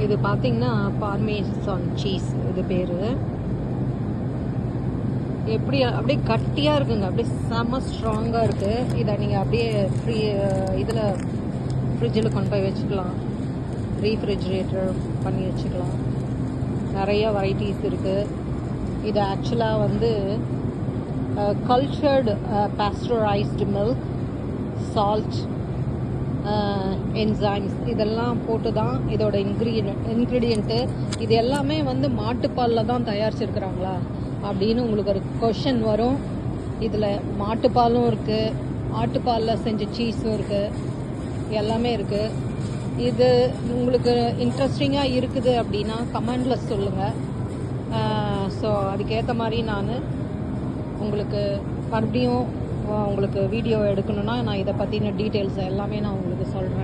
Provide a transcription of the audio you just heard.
இது பார்த்தீங்கன்னா parmesan cheese இது பேர். எப்படி அப்படியே கட்டியாக இருக்குங்க, அப்படியே செம்ம ஸ்ட்ராங்காக இருக்குது. இதை நீங்கள் அப்படியே இதில் ஃப்ரிட்ஜில் கொண்டு போய் வச்சுக்கலாம், ரீஃப்ரிஜிரேட்டர் பண்ணி வச்சுக்கலாம். நிறைய வெரைட்டிஸ் இருக்குது. இது ஆக்சுவலாக வந்து cultured pasteurised milk, salt, enzymes இதெல்லாம் போட்டு தான் இதோட இன்க்ரீடியண்ட்டு. இது எல்லாமே வந்து மாட்டுப்பாலில் தான் தயாரிச்சிருக்கிறாங்களா அப்படின்னு உங்களுக்கு ஒரு கொஷன் வரும். இதில் மாட்டுப்பாலும் இருக்குது, ஆட்டுப்பாலில் செஞ்ச சீஸும் இருக்குது, எல்லாமே இருக்குது. இது உங்களுக்கு இன்ட்ரெஸ்டிங்காக இருக்குது அப்படின்னா கமெண்டில் சொல்லுங்கள். ஸோ அதுக்கேற்ற மாதிரி நான் உங்களுக்கு மறுபடியும் உங்களுக்கு வீடியோ எடுக்கணுன்னா நான் இதை பற்றின டீட்டெயில்ஸ் எல்லாமே நான் உங்களுக்கு சொல்கிறேன்.